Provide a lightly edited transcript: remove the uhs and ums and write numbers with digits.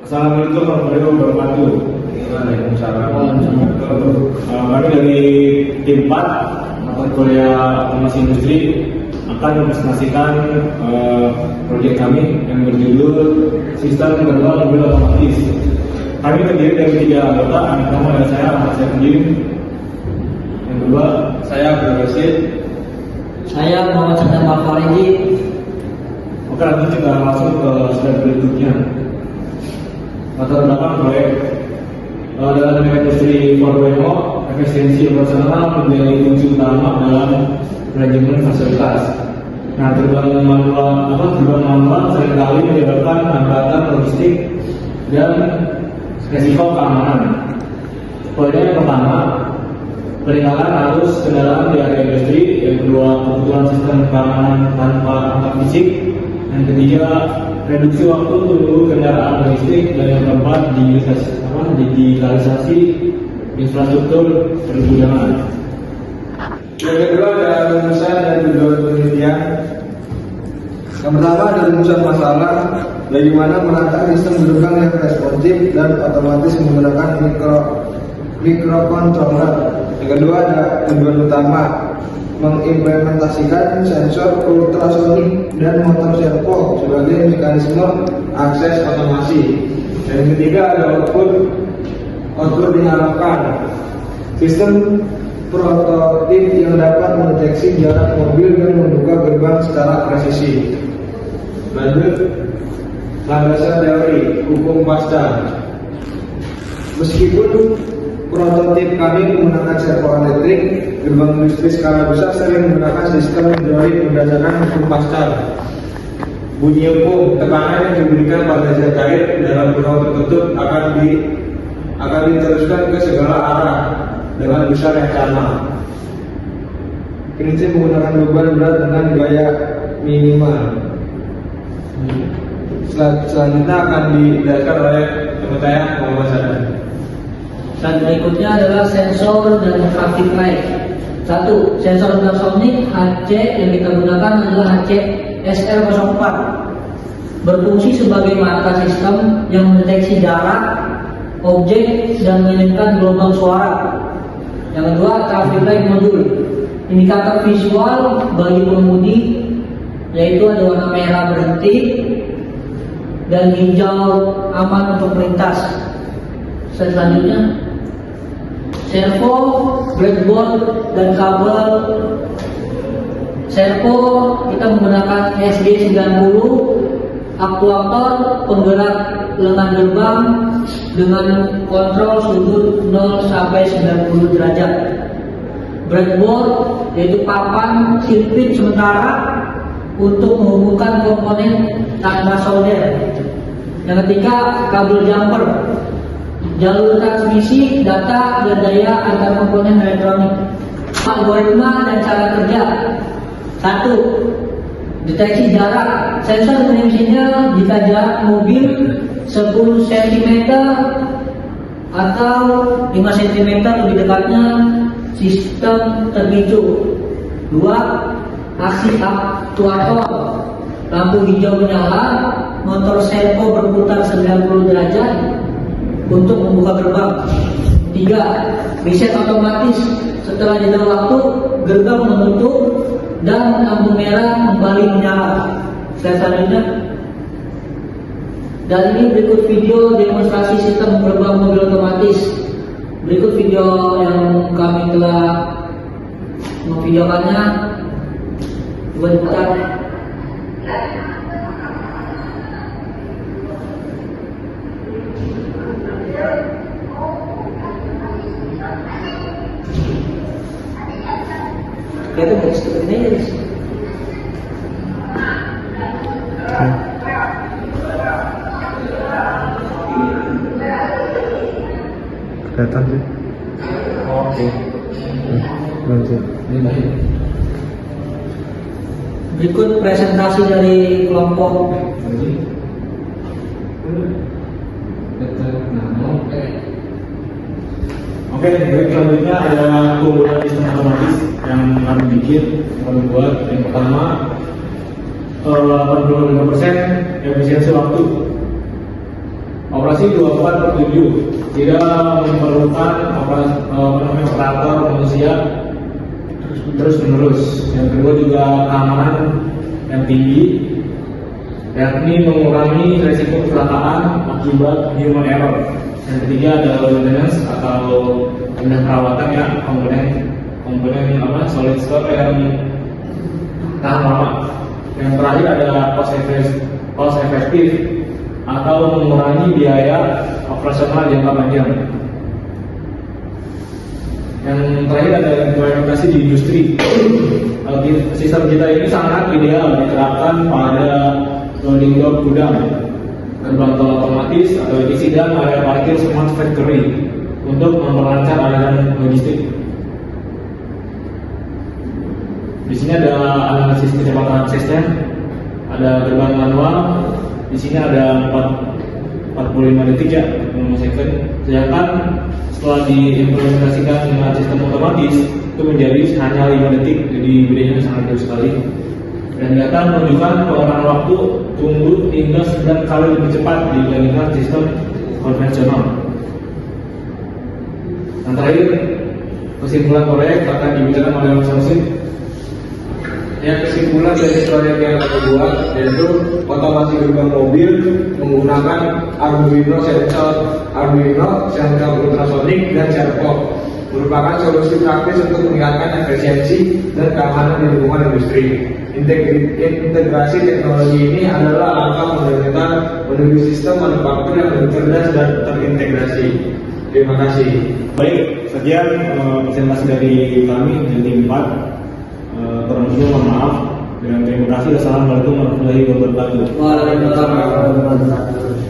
Assalamualaikum warahmatullahi wabarakatuh. Waalaikumsalam. Kami dari tim 4 mata kuliah Otomasi Industri akan mempresentasikan proyek kami yang berjudul Sistem Gerbang Mobil Otomatis. Kami terdiri dari 3 anggota. Yang pertama adalah saya, Ahmad Syafudin. Yang kedua, saya Abdul Rasid. Saya Muhammad Sadam Al-Fariji. Oke, lanjut kita langsung ke slide berikutnya. Latar belakang proyek dalam industri 4.0, efisiensi operasional menjadi kunci utama dalam manajemen fasilitas. Nah, gerbang manual seringkali menyebabkan hambatan logistik dan resiko keamanan. Poinnya yang pertama, peningkatan arus kendaraan di area industri. Yang kedua, kebutuhan sistem keamanan tanpa kontak fisik. Yang ketiga, reduksi waktu tunggu kendaraan logistik. Dan yang keempat, digitalisasi infrastruktur pergudangan. Yang kedua ada rumusan dan tujuan penelitian. Yang pertama ada rumusan masalah bagaimana menata sistem gerbang yang responsif dan otomatis menggunakan microcontroller. Yang kedua ada tujuan utama, mengimplementasikan sensor ultrasonik dan motor servo sebagai mekanisme akses otomasi. Dan yang ketiga ada output diharapkan sistem prototip yang dapat mendeteksi jarak mobil dan membuka gerbang secara presisi. Lanjut, landasan teori hukum pasca. Meskipun prototip kami menggunakan servo elektrik, gerbang industri skala besar sering menggunakan sistem hidrolik berdasarkan hukum Pascal. Bunyi hukum, tekanan yang diberikan pada zat cair dalam ruang tertutup akan diteruskan ke segala arah dengan besar yang sama. Prinsip menggunakan beban berat dengan gaya minimal. Selanjutnya akan dijelaskan oleh teman saya, Muhammad Sadam. Dan berikutnya adalah sensor dan traffic light. 1. Sensor ultrasonik HC yang kita gunakan adalah HC SL04. Berfungsi sebagai marka sistem yang mendeteksi jarak, objek, dan mengirimkan gelombang suara. Yang kedua, traffic light modul, indikator visual bagi pengemudi, yaitu ada warna merah berhenti dan hijau aman untuk melintas. Selanjutnya, servo, breadboard, dan kabel. Servo kita menggunakan SD90, aktuator penggerak lengan gerbang dengan kontrol sudut 0 sampai 90 derajat. Breadboard yaitu papan sirkuit sementara untuk menghubungkan komponen tanpa solder. Yang ketiga, kabel jumper, jalur transmisi data dan daya antar komponen elektronik. Algoritma dan cara kerja. 1. Deteksi jarak. Sensor definisinya jika jarak mobil 10 cm atau 5 cm lebih dekatnya sistem terpicu. 2. Aksi aktuator. Lampu hijau menyala, motor servo berputar 90 derajat untuk membuka gerbang. 3. Reset otomatis. Setelah jeda waktu, gerbang menutup dan lampu merah kembali menyala. Selanjutnya, dan ini berikut video demonstrasi sistem gerbang mobil otomatis. Berikut video yang kami telah memvideokannya. Coba diputar. Kelihatan guys, seperti ini guys. Kelihatan sih. Oke. Lanjut. Berikut presentasi dari kelompok. Oke, baik, selanjutnya ada keunggulan sistem otomatis yang kami bikin, kami buat. Yang pertama, 85% efisiensi waktu. Operasi 24/7 tidak memerlukan operator manusia terus menerus. Yang kedua juga keamanan yang tinggi, yakni mengurangi resiko kecelakaan akibat human error. Yang ketiga adalah maintenance atau perawatan ya, komponen solid state yang tahan lama. Yang terakhir adalah cost efektif atau mengurangi biaya operasional jangka panjang. Yang terakhir adalah implementasi di industri. Sistem kita ini sangat ideal diterapkan pada loading dock gudang, gerbang tol otomatis atau ETC dan area parkir smart factory untuk memperlancar aliran logistik. Di sini ada analisis kecepatan aksesnya, ada gerbang manual, di sini ada 45 detik ya, second. Sedangkan setelah diimplementasikan dengan sistem otomatis itu menjadi hanya 5 detik, jadi bedanya sangat jauh sekali. Dan data menunjukkan pengurangan waktu tunggu hingga 9 kali lebih cepat dibandingkan sistem konvensional. Yang terakhir, kesimpulan proyek akan dibicarakan oleh Mas Rosin. Yang kesimpulan dari proyek yang kedua yaitu otomasi gerbang mobil menggunakan Arduino sensor ultrasonic dan servo, merupakan solusi praktis untuk meningkatkan efisiensi dan keamanan di lingkungan industri. Integrasi teknologi ini adalah langkah fundamental menuju sistem manufaktur yang lebih cerdas dan terintegrasi. Terima kasih. Baik, sekian presentasi dari kami dari tim 4. Kurang lebih mohon maaf dan terima kasih. Assalamualaikum warahmatullahi wabarakatuh. Waalaikumsalam warahmatullahi wabarakatuh.